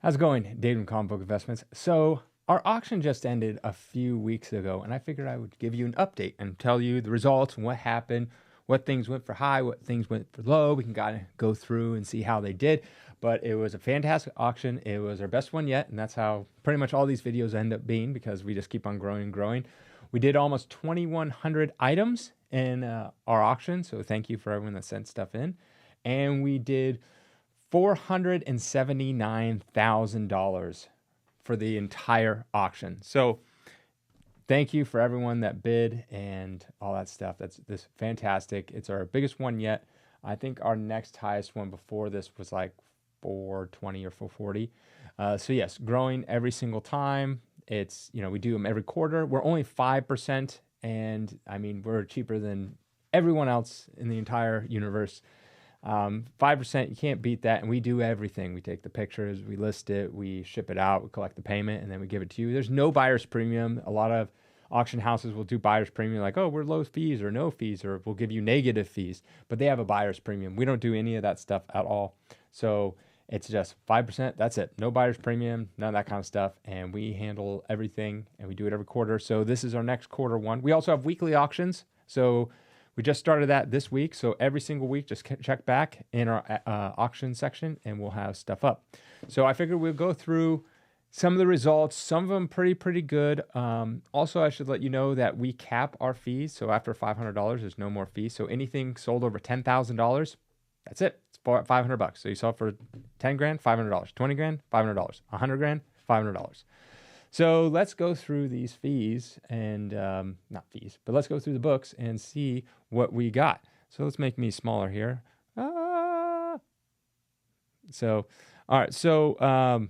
How's it going, Dave from Comic Book Investments? So, our auction just ended a few weeks ago, and I figured I would give you an update and tell you the results and what happened, what things went for high, what things went for low. We can kind of go through and see how they did. But it was a fantastic auction. It was our best one yet, and that's how pretty much all these videos end up being because we just keep on growing and growing. We did almost 2,100 items in our auction, so thank you for everyone that sent stuff in. And we did $479,000 for the entire auction. So thank you for everyone that bid and all that stuff. That's fantastic. It's our biggest one yet. I think our next highest one before this was like 420 or 440. So yes, growing every single time. It's, we do them every quarter. We're only 5%. And I mean, we're cheaper than everyone else in the entire universe. 5%, you can't beat that. And we do everything. We take the pictures, we list it, we ship it out, we collect the payment, and then we give it to you. There's no buyer's premium. A lot of auction houses will do buyer's premium like, oh, we're low fees or no fees, or we'll give you negative fees, but they have a buyer's premium. We don't do any of that stuff at all. So it's just 5%. That's it. No buyer's premium, none of that kind of stuff. And we handle everything and we do it every quarter. So this is our next quarter one. We also have weekly auctions. So we just started that this week, so every single week, just check back in our auction section, and we'll have stuff up. So I figured we'll go through some of the results, some of them pretty good. Also, I should let you know that we cap our fees, so after $500, there's no more fees. So anything sold over $10,000, that's it. It's $500. So you sell it for 10 grand, $500. 20 grand, $500. 100 grand, $500. So let's go through these fees and not fees, but let's go through the books and see what we got. So let's make me smaller here. So, all right. So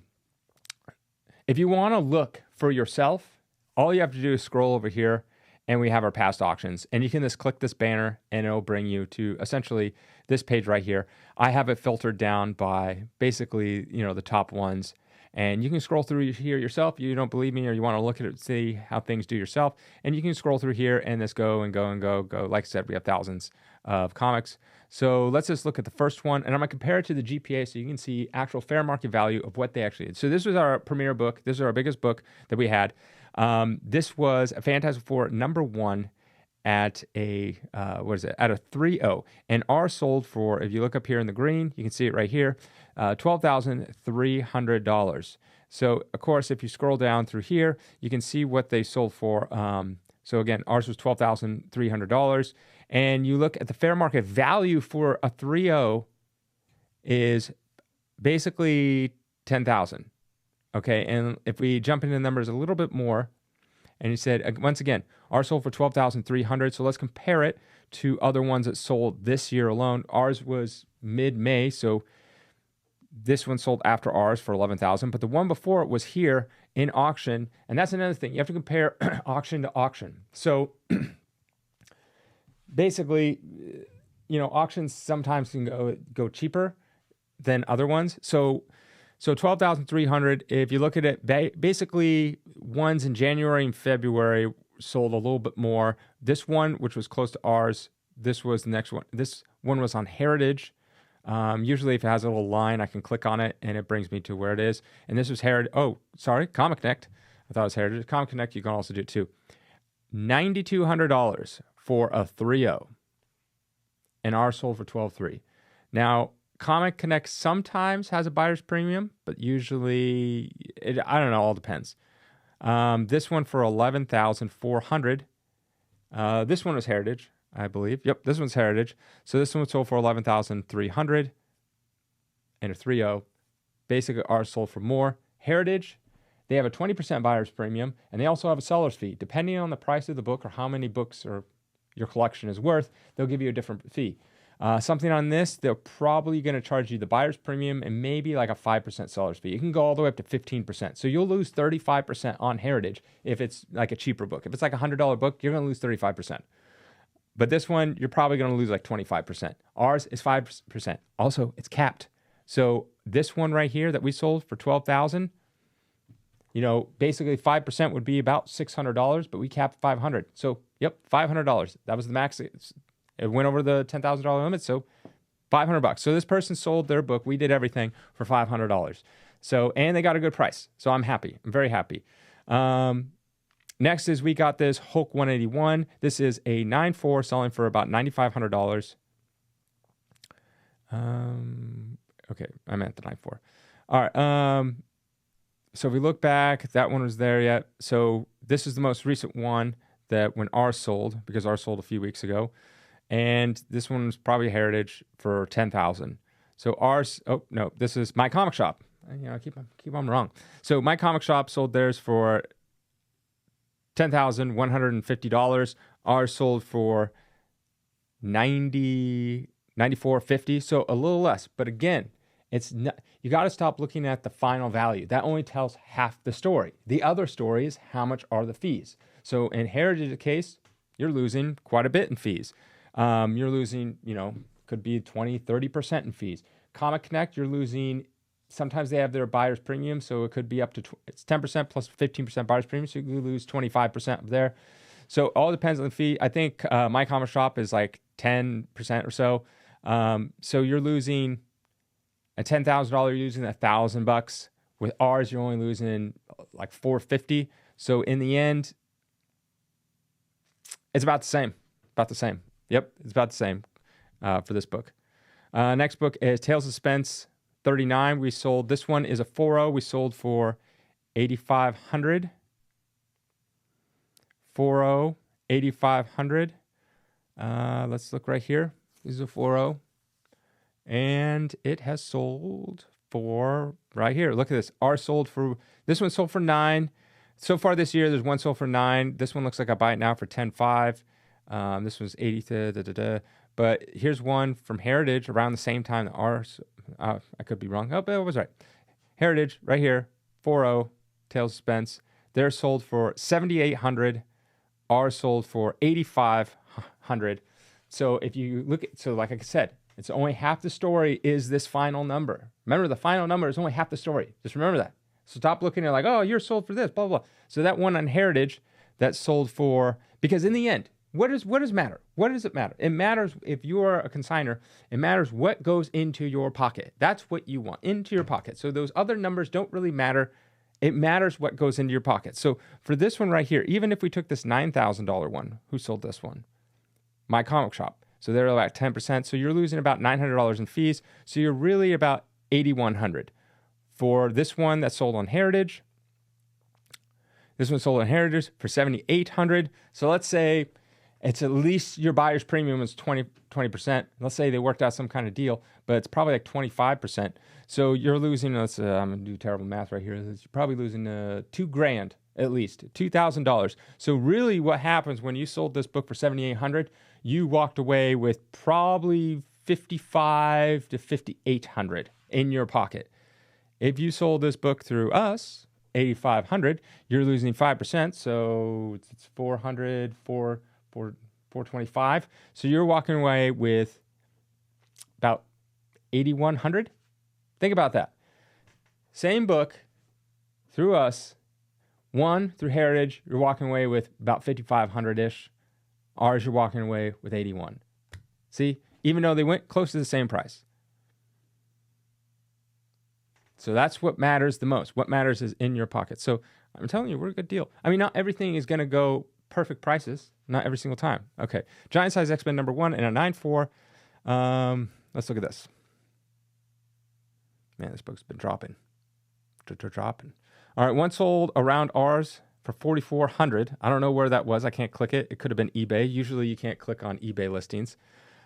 if you want to look for yourself, all you have to do is scroll over here and we have our past auctions, and you can just click this banner and it'll bring you to essentially this page right here. I have it filtered down by basically, the top ones. And you can scroll through here yourself. You don't believe me or you want to look at it, see how things do yourself. And you can scroll through here and just go and go and go. Like I said, we have thousands of comics. So let's just look at the first one. And I'm going to compare it to the GPA so you can see actual fair market value of what they actually did. So this was our premier book. This is our biggest book that we had. This was a Fantastic Four #1 at a, at a 3.0. And ours sold for, if you look up here in the green, you can see it right here, $12,300. So, of course, if you scroll down through here, you can see what they sold for. So, again, ours was $12,300. And you look at the fair market value for a 3.0 is basically $10,000. Okay, and if we jump into the numbers a little bit more, and you said, once again, ours sold for $12,300. So let's compare it to other ones that sold this year alone. Ours was mid-May, so this one sold after ours for $11,000. But the one before it was here in auction, and that's another thing. You have to compare auction to auction. So basically, auctions sometimes can go cheaper than other ones. So 12,300. If you look at it, basically ones in January and February sold a little bit more. This one, which was close to ours, this was the next one. This one was on Heritage. Usually, if it has a little line, I can click on it and it brings me to where it is. And this was Heritage. Oh, sorry, Comic Connect. I thought it was Heritage. Comic Connect, you can also do it too. $9,200 for a 3.0, and ours sold for $12,300. Now, Comic Connect sometimes has a buyer's premium, but usually, I don't know, all depends. This one for $11,400. This one was Heritage, I believe. Yep, this one's Heritage. So this one was sold for $11,300 and a 3.0. Basically, ours sold for more. Heritage, they have a 20% buyer's premium, and they also have a seller's fee. Depending on the price of the book or how many books or your collection is worth, they'll give you a different fee. Something on this, they're probably going to charge you the buyer's premium and maybe like a 5% seller's fee. It can go all the way up to 15%. So you'll lose 35% on Heritage if it's like a cheaper book. If it's like a $100 book, you're going to lose 35%. But this one, you're probably going to lose like 25%. Ours is 5%. Also, it's capped. So this one right here that we sold for $12,000, basically 5% would be about $600, but we capped $500. So, yep, $500. That was the max. It went over the $10,000 limit, so $500. So this person sold their book. We did everything for $500. So, and they got a good price. So I'm happy. I'm very happy. Next is we got this Hulk 181. This is a 9.4 selling for about $9,500. Okay, I meant the 9.4. All right. So if we look back, that one was there yet. So this is the most recent one that when ours sold, because ours sold a few weeks ago. And this one was probably Heritage for $10,000. So ours, oh no, this is My Comic Shop. You know, I keep on wrong. So My Comic Shop sold theirs for $10,150. Ours sold for $94.50. So a little less. But again, it's not, you got to stop looking at the final value. That only tells half the story. The other story is how much are the fees. So in Heritage case, you're losing quite a bit in fees. You're losing, you know, could be 20, 30% in fees. Comic Connect, you're losing, sometimes they have their buyer's premium, so it could be up to, it's 10% plus 15% buyer's premium, so you lose 25% there. So it all depends on the fee. I think My Comic Shop is like 10% or so. So you're losing at $10,000, you're losing $1,000. With ours, you're only losing like $450. So in the end, it's about the same. About the same. Yep, it's about the same for this book. Next book is Tales of Suspense 39. We sold, this one is a 4.0. We sold for $8,500. 4.0, $8,500. Let's look right here. This is a 4.0. And it has sold for, right here, look at this. Ours sold for, this one sold for $9,000. So far this year, there's one sold for $9,000. This one looks like I buy it now for $10,500. This one's $80,000. But here's one from Heritage around the same time that ours, I could be wrong. Oh, but I was right. Heritage, right here, 4.0, Tales of Suspense. They're sold for $7,800. Ours sold for $8,500. So if you look at, so like I said, it's only half the story is this final number. Remember, the final number is only half the story. Just remember that. So stop looking at like, oh, you're sold for this, blah, blah, blah. So that one on Heritage that sold for, because in the end, what does matter? What does it matter? It matters if you're a consigner, it matters what goes into your pocket. That's what you want, into your pocket. So those other numbers don't really matter. It matters what goes into your pocket. So for this one right here, even if we took this $9,000 one, who sold this one? My Comic Shop. So they're about 10%. So you're losing about $900 in fees. So you're really about $8,100. For this one that sold on Heritage, this one sold on Heritage for $7,800. So let's say it's at least your buyer's premium is 20%. Let's say they worked out some kind of deal, but it's probably like 25%. So you're losing, I'm going to do terrible math right here. You're probably losing $2,000 at least, $2,000. So really what happens when you sold this book for $7,800, you walked away with probably $5,500 to $5,800 in your pocket. If you sold this book through us, $8,500, you're losing 5%. So it's $425. So you're walking away with about $8,100. Think about that. Same book through us, one through Heritage, you're walking away with about $5,500-ish. Ours, you're walking away with $81. See, even though they went close to the same price. So that's what matters the most. What matters is in your pocket. So I'm telling you, we're a good deal. I mean, not everything is going to go perfect prices, not every single time. Okay, Giant Size X-Men #1 and a 9.4. Let's look at this. Man, this book's been dropping. Dropping. All right, one sold around ours for $4,400. I don't know where that was. I can't click it. It could have been eBay. Usually you can't click on eBay listings.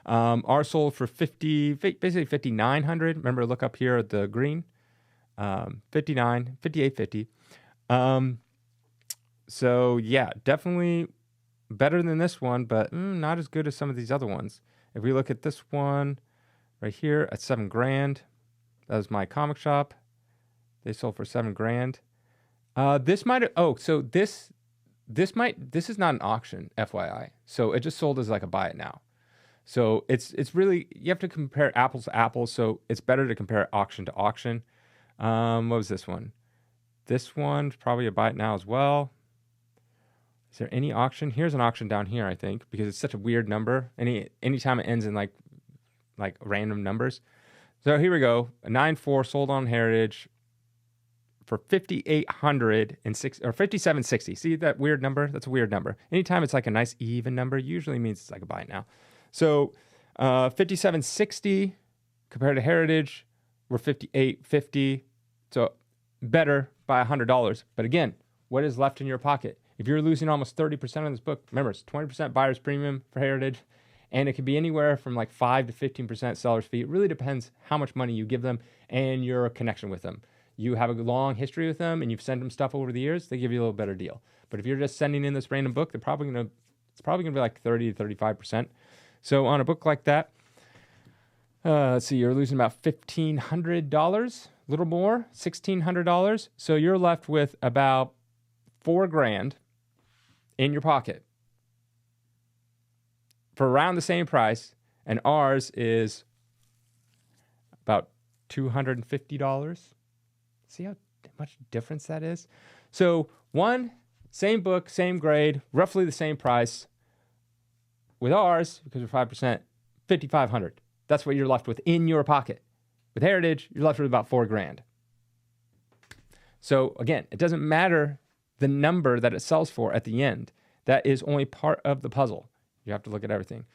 Ours sold for basically $5,900. Remember, look up here at the green. $58.50. So yeah, definitely better than this one, but not as good as some of these other ones. If we look at this one right here at $7,000, that was My Comic Shop. They sold for $7,000. This is not an auction, FYI. So it just sold as like a buy it now. So it's really, you have to compare apples to apples. So it's better to compare auction to auction. What was this one? This one's probably a buy it now as well. Is there any auction? Here's an auction down here, I think, because it's such a weird number. Anytime it ends in like random numbers. So here we go. A 9.4 sold on Heritage. for $5,806 or $5,760. See that weird number? That's a weird number. Anytime it's like a nice even number, usually means it's like a buy it now. So $5,760 compared to Heritage, we're $5,850. So better by $100. But again, what is left in your pocket? If you're losing almost 30% on this book, remember it's 20% buyer's premium for Heritage, and it can be anywhere from like 5 to 15% seller's fee. It really depends how much money you give them and your connection with them. You have a long history with them and you've sent them stuff over the years, they give you a little better deal. But if you're just sending in this random book, it's probably gonna be like 30 to 35%. So on a book like that, let's see, you're losing about $1,500, a little more, $1,600. So you're left with about $4,000 in your pocket for around the same price, and ours is about $250. See how much difference that is? So one, same book, same grade, roughly the same price. With ours, because we're 5%, $5,500. That's what you're left with in your pocket. With Heritage, you're left with about $4,000. So again, it doesn't matter the number that it sells for at the end. That is only part of the puzzle. You have to look at everything.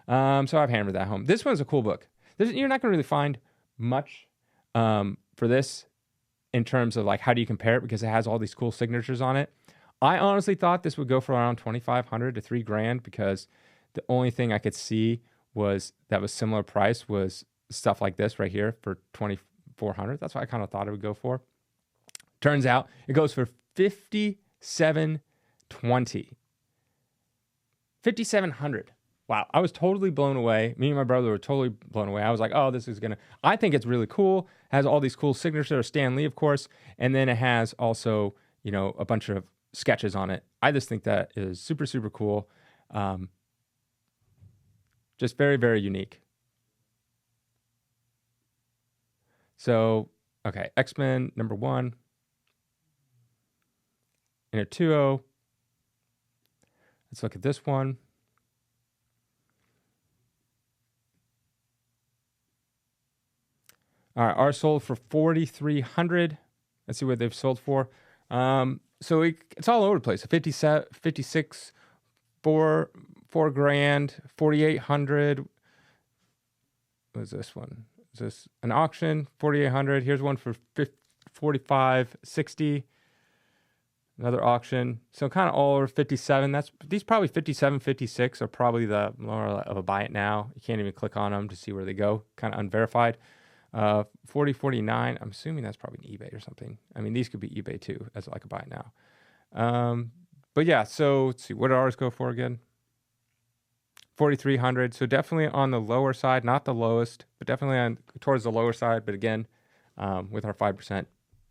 So I've hammered that home. This one's a cool book. You're not going to really find much for this in terms of like how do you compare it, because it has all these cool signatures on it. I honestly thought this would go for around $2,500 to $3,000, because the only thing I could see was that was similar price was stuff like this right here for $2,400. That's what I kind of thought it would go for. Turns out it goes for $5,720. $5,700. Wow. I was totally blown away. Me and my brother were totally blown away. I was like, oh, this is I think it's really cool. It has all these cool signatures, Stan Lee, of course. And then it has also, a bunch of sketches on it. I just think that is super, super cool. Just very, very unique. So, okay, X-Men #1 in a 2.0. Let's look at this one. All right, ours sold for $4,300. Let's see what they've sold for. So it's all over the place. 56, $4,000, $4,800. What is this one? Is this an auction? $4,800. Here's one for $45.60. Another auction. So kind of all over 57. These probably 57, 56 are probably the more of a buy it now. You can't even click on them to see where they go. Kind of unverified. 40, 49. I'm assuming that's probably an eBay or something. I mean, these could be eBay too, as like a buy it now. But yeah, so let's see. What did ours go for again? $4,300. So definitely on the lower side, not the lowest, but definitely towards the lower side. But again, with our 5%,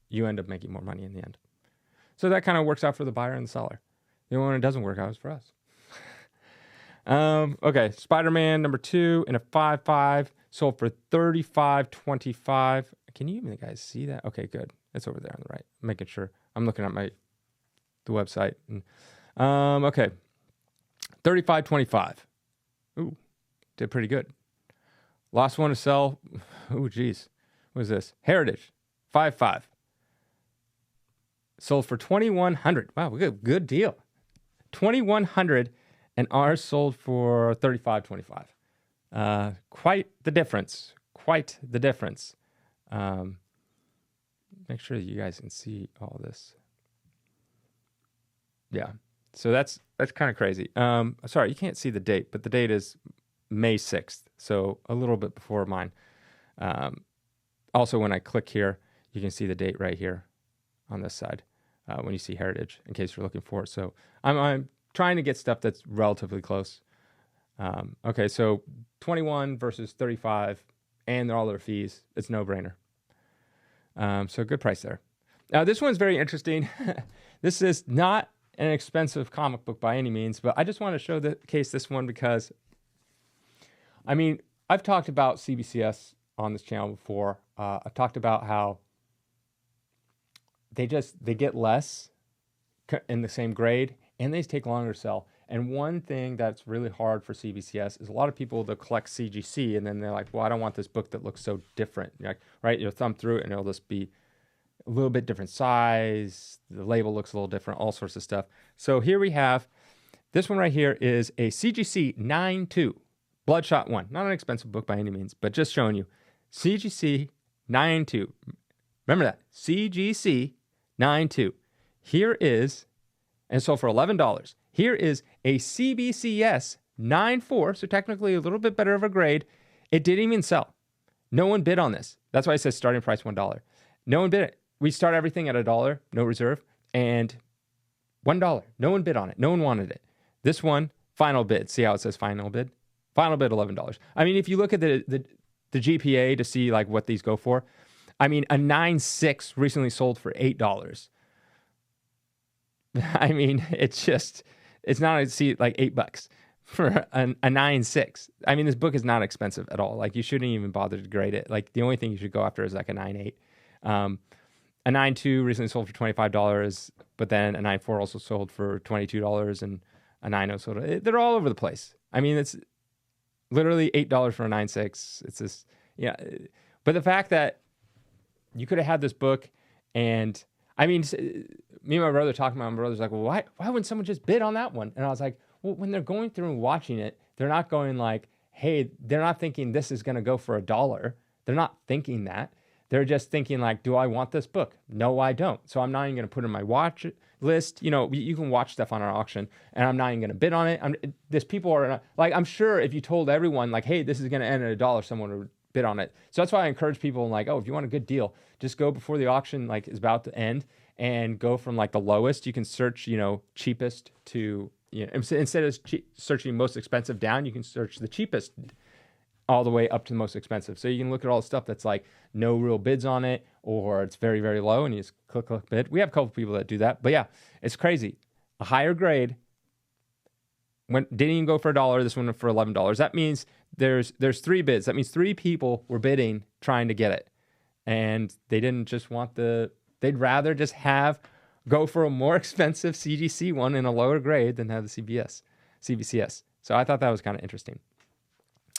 you end up making more money in the end. So that kind of works out for the buyer and the seller. The only one it doesn't work out is for us. Okay, Spider-Man #2 in a 5.5 sold for $35.25. Can you even guys see that? Okay, good. It's over there on the right. I'm making sure. I'm looking at the website. Okay, $35.25. Ooh, did pretty good. Last one to sell. Ooh, geez. What is this? Heritage 5.5. Sold for $2,100. Wow, we got a good deal. $2,100, and ours sold for $35.25. Quite the difference. Quite the difference. Make sure that you guys can see all this. Yeah. So that's kind of crazy. Sorry, you can't see the date, but the date is May 6th. So a little bit before mine. Also, when I click here, you can see the date right here on this side when you see Heritage, in case you're looking for it. So I'm trying to get stuff that's relatively close. Okay, so 21 versus 35, and all their fees. It's no brainer. So good price there. Now this one's very interesting. This is not an expensive comic book by any means, but I just want to show this one because, I mean, I've talked about CBCS on this channel before. I've talked about how they get less in the same grade, and they take longer to sell. And one thing that's really hard for CBCS is a lot of people that collect CGC, and then they're like, well, I don't want this book that looks so different. You're like, right, you'll thumb through it, and it'll just be a little bit different size. The label looks a little different, all sorts of stuff. So here we have, this one right here is a CGC 9.2, Bloodshot 1. Not an expensive book by any means, but just showing you. CGC 9.2. Remember that, CGC 9.2. Here is, and sold for $11. Here is a CBCS 9.4, so technically a little bit better of a grade. It didn't even sell. No one bid on this. That's why it says starting price $1. No one bid it. We start everything at $1, no reserve, and $1. No one bid on it. No one wanted it. This one, final bid. See how it says final bid? Final bid, $11. I mean, if you look at the GPA to see like what these go for, I mean, a 9.6 recently sold for $8. I mean, it's not like $8 for a 9.6. I mean, this book is not expensive at all. Like, you shouldn't even bother to grade it. Like, the only thing you should go after is like a 9.8. A 9.2 recently sold for $25, but then a 9.4 also sold for $22, and a 9.0 sold. They're all over the place. I mean, it's literally $8 for a 9.6. It's just, yeah. But the fact that you could have had this book, and I mean, me and my brother talking about, my brother's like, well, why wouldn't someone just bid on that one? And I was like, well, when they're going through and watching it, they're not going like, hey, they're not thinking this is going to go for $1. They're not thinking that. They're just thinking like, do I want this book? No, I don't. So I'm not even going to put it in my watch list. You know, you can watch stuff on our auction, and I'm not even going to bid on it. There's people are not, like, I'm sure if you told everyone like, hey, this is going to end at $1, someone would bid on it. So that's why I encourage people like, oh, if you want a good deal, just go before the auction like is about to end and go from like the lowest. You can search, you know, cheapest to, you know, instead of searching most expensive down, you can search the cheapest all the way up to the most expensive. So you can look at all the stuff that's like no real bids on it, or it's very, very low, and you just click bid. We have a couple people that do that, but yeah, it's crazy. A higher grade didn't even go for $1. This one went for $11. That means there's 3 bids. That means 3 people were bidding trying to get it, and they didn't just want they'd rather just go for a more expensive CGC one in a lower grade than have the CBCS. So I thought that was kind of interesting.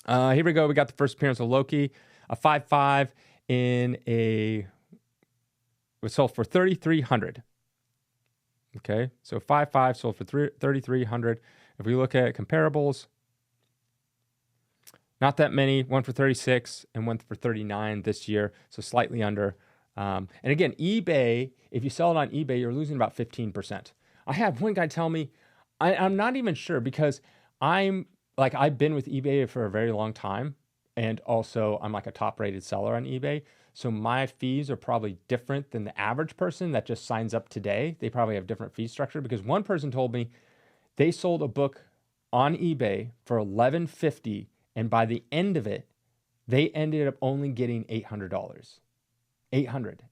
Here we go. We got the first appearance of Loki, a 5.5 it was sold for $3,300. Okay, so 5.5 sold for $3,300. If we look at comparables, not that many. One for 36 and one for 39 this year, so slightly under. And again, eBay, if you sell it on eBay, you're losing about 15%. I had one guy tell me, I'm not even sure, because I've been with eBay for a very long time, and also I'm like a top rated seller on eBay. So my fees are probably different than the average person that just signs up today. They probably have different fee structure, because one person told me they sold a book on eBay for $1,150, and by the end of it, they ended up only getting $800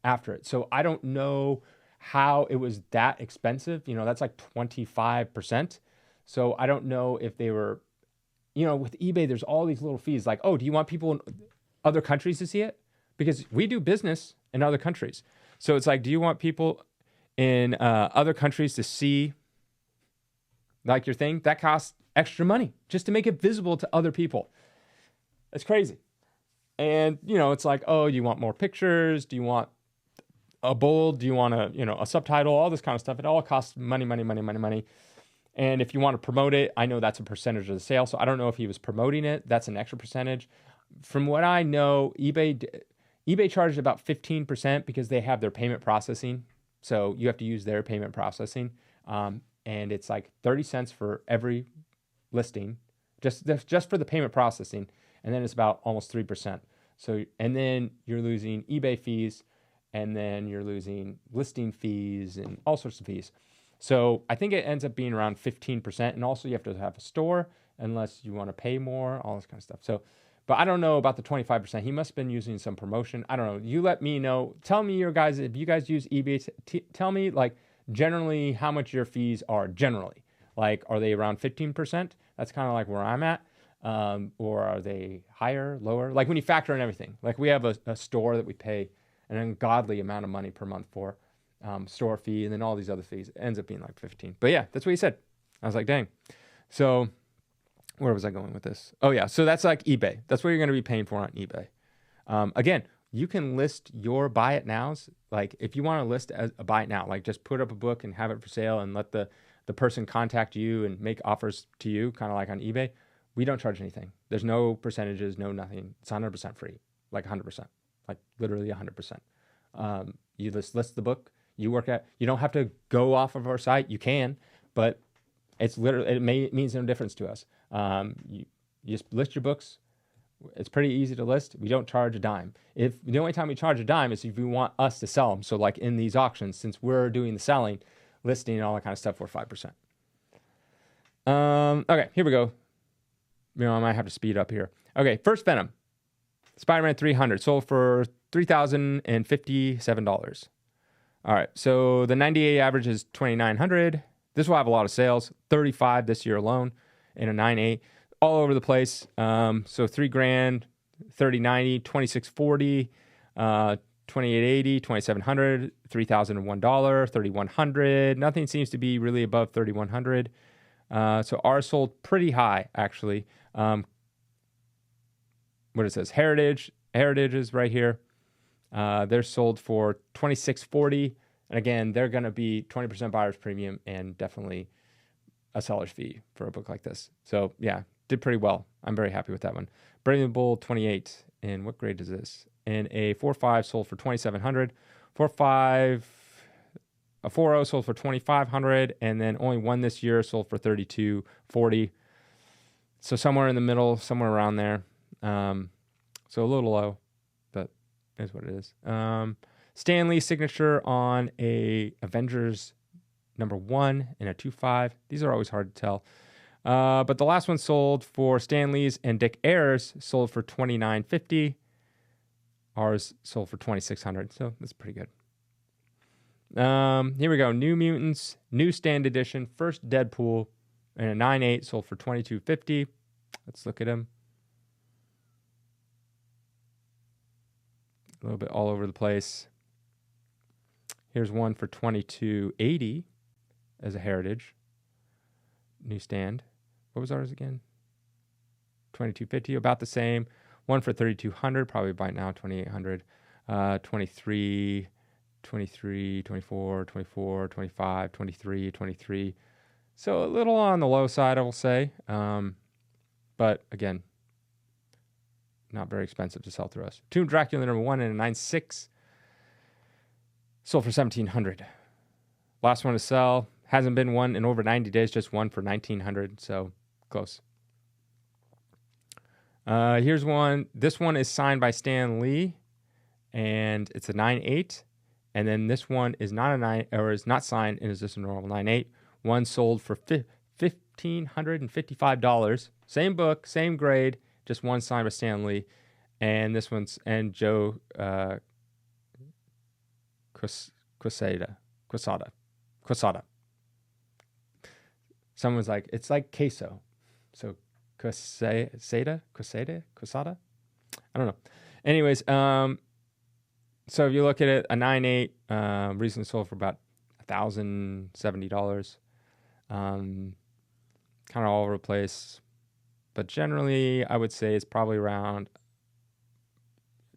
after it. So I don't know how it was that expensive. You know, that's like 25%. So I don't know if they were, you know, with eBay, there's all these little fees like, oh, do you want people in other countries to see it? Because we do business in other countries. So it's like, do you want people in other countries to see like your thing? That costs extra money just to make it visible to other people. It's crazy. And, you know, it's like, oh, you want more pictures? Do you want a bold? Do you want a subtitle? All this kind of stuff. It all costs money. And if you want to promote it, I know that's a percentage of the sale. So I don't know if he was promoting it. That's an extra percentage. From what I know, eBay charged about 15% because they have their payment processing. So you have to use their payment processing. And it's like 30 cents for every listing, just for the payment processing. And then it's about almost 3%. So, and then you're losing eBay fees, and then you're losing listing fees and all sorts of fees. So I think it ends up being around 15%. And also you have to have a store unless you want to pay more, all this kind of stuff. So, but I don't know about the 25%. He must have been using some promotion. I don't know. You let me know. Tell me your guys, if you guys use eBay, tell me like generally how much your fees are generally. Like, are they around 15%? That's kind of like where I'm at. Or are they higher, lower? Like when you factor in everything, like we have a store that we pay an ungodly amount of money per month for, store fee, and then all these other fees. It ends up being like 15. But yeah, that's what he said. I was like, dang. So where was I going with this? Oh yeah. So that's like eBay. That's what you're going to be paying for on eBay. Again, you can list your buy it nows. Like if you want to list a buy it now, like just put up a book and have it for sale and let the person contact you and make offers to you, kind of like on eBay. We don't charge anything. There's no percentages, no nothing. It's 100% free, like 100%, like literally 100%. You just list the book. You don't have to go off of our site. You can, but it's literally, it means no difference to us. You just list your books. It's pretty easy to list. We don't charge a dime. If the only time we charge a dime is if you want us to sell them. So like in these auctions, since we're doing the selling, listing, and all that kind of stuff, we're 5%. Okay, here we go. I might have to speed up here. Okay, first Venom, Spider-Man 300, sold for $3,057. All right, so the 90-day average is $2,900. This will have a lot of sales, 35 this year alone, in a 9.8, all over the place. So $3,000, 3090, 2640, 2880, 2700, $3,001, 3100. Nothing seems to be really above 3100. So ours sold pretty high, actually. What it says, Heritage is right here. They're sold for $2,640. And again, they're going to be 20% buyer's premium and definitely a seller's fee for a book like this. So yeah, did pretty well. I'm very happy with that one. Brave and the Bold 28. And what grade is this? And a 4.5 sold for $2,700. 4.5, a 4.0 sold for $2,500. And then only one this year sold for $3,240. So somewhere in the middle, somewhere around there. So a little low, but is what it is. Stan Lee signature on a Avengers #1 and a 2.5. These are always hard to tell. But the last one sold for Stan Lee's and Dick Ayers sold for $2,950. Ours sold for $2,600. So that's pretty good. Here we go. New Mutants, Newsstand Edition, first Deadpool, and a 9.8 sold for $2,250. Let's look at him. A little bit all over the place. Here's one for $2,280 as a Heritage Newsstand. What was ours again? $2,250, about the same. One for $3,200, probably by now $2,800. 23, 24, 25, 23. So a little on the low side, I will say. But again, not very expensive to sell through us. Tomb Dracula #1 and a 9.6 sold for $1,700. Last one to sell. Hasn't been one in over 90 days, just one for $1,900. So close. Here's one. This one is signed by Stan Lee, and it's a 9.8. And then this one is not a 9, or is not signed, and is just a normal 9.8. One sold for $1,555. Same book, same grade, just one signed by Stan Lee. And this one's and Joe Quesada. Someone's like, it's like queso. So Quesada? I don't know. Anyways, so if you look at it, a 9.8 recently sold for about $1,070. Kind of all over the place. But generally, I would say it's probably around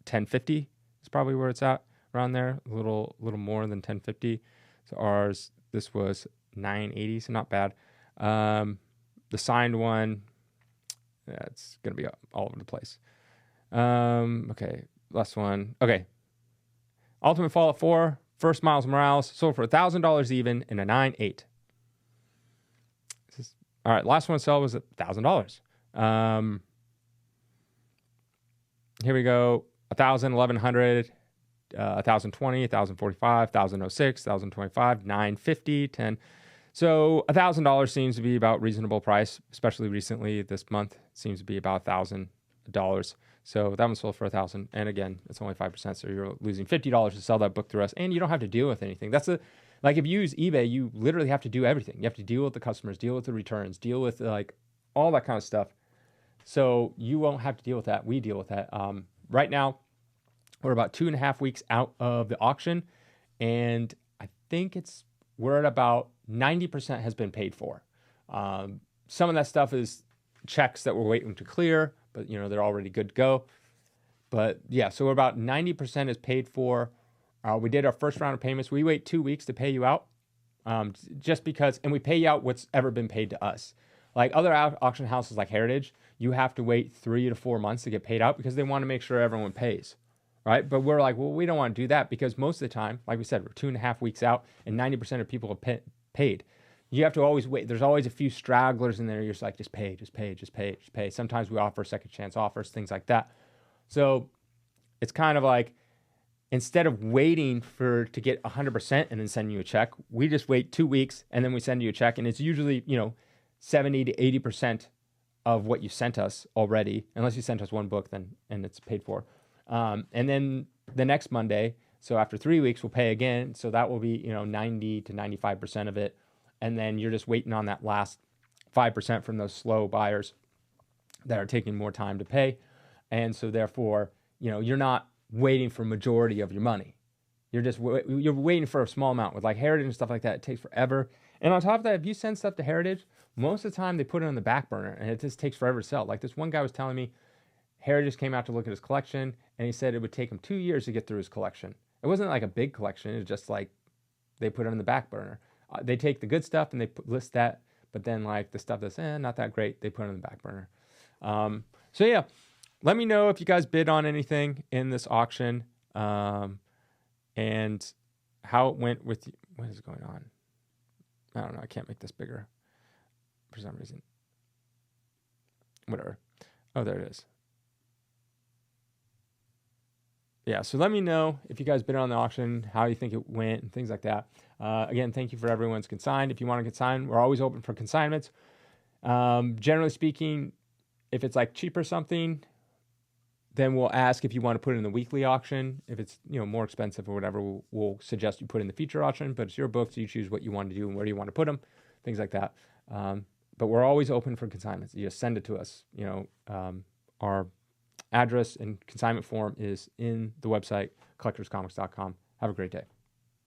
$1,050 is probably where it's at, around there. A little more than $1,050. So ours, this was $980, so not bad. The signed one, yeah, it's going to be all over the place. Okay, last one. Okay. Ultimate Fallout 4, first Miles Morales, sold for $1,000 even in a 9.8. All right, last one to sell was $1,000. Here we go. 1,000, 1,100, 1,020, 1,045, 1,006, 1,025, 950, 10. So $1,000 seems to be about reasonable price, especially recently. This month seems to be about $1,000. So that one sold for $1,000. And again, it's only 5%. So you're losing $50 to sell that book through us, and you don't have to deal with anything. Like if you use eBay, you literally have to do everything. You have to deal with the customers, deal with the returns, deal with like all that kind of stuff. So you won't have to deal with that. We deal with that. Right now, we're about 2.5 weeks out of the auction, and I think we're at about 90% has been paid for. Some of that stuff is checks that we're waiting to clear, but they're already good to go. But yeah, so about 90% is paid for. We did our first round of payments. We wait 2 weeks to pay you out, just because, and we pay you out what's ever been paid to us. Like other auction houses like Heritage, you have to wait 3 to 4 months to get paid out because they want to make sure everyone pays, right? But we're like, well, we don't want to do that because most of the time, like we said, we're 2.5 weeks out and 90% of people have paid. You have to always wait. There's always a few stragglers in there. You're just like, just pay, just pay, just pay, just pay. Sometimes we offer second chance offers, things like that. So it's kind of like, instead of waiting to get 100% and then send you a check, we just wait 2 weeks and then we send you a check. And it's usually, 70 to 80% of what you sent us already, unless you sent us one book, and it's paid for. And then the next Monday, so after 3 weeks, we'll pay again. So that will be, 90 to 95% of it. And then you're just waiting on that last 5% from those slow buyers that are taking more time to pay. And so therefore, you're not waiting for majority of your money. You're waiting for a small amount. With like Heritage and stuff like that, it takes forever. And on top of that, if you send stuff to Heritage, most of the time they put it on the back burner and it just takes forever to sell. Like this one guy was telling me, Heritage came out to look at his collection and he said it would take him 2 years to get through his collection. It wasn't like a big collection. It was just like they put it on the back burner. They take the good stuff and they list that, but then like the stuff that's not that great, they put it on the back burner. So yeah, let me know if you guys bid on anything in this auction, and how it went with you. What is going on? I don't know. I can't make this bigger for some reason. Whatever. Oh, there it is. Yeah, so let me know if you guys bid on the auction, how you think it went, and things like that. Again, thank you for everyone's consigned. If you want to consign, we're always open for consignments. Generally speaking, if it's like cheaper something, then we'll ask if you want to put it in the weekly auction. If it's more expensive or whatever, we'll suggest you put in the feature auction. But it's your book, so you choose what you want to do and where you want to put them, things like that. But we're always open for consignments. You just send it to us. Our address and consignment form is in the website, collectorscomics.com. Have a great day.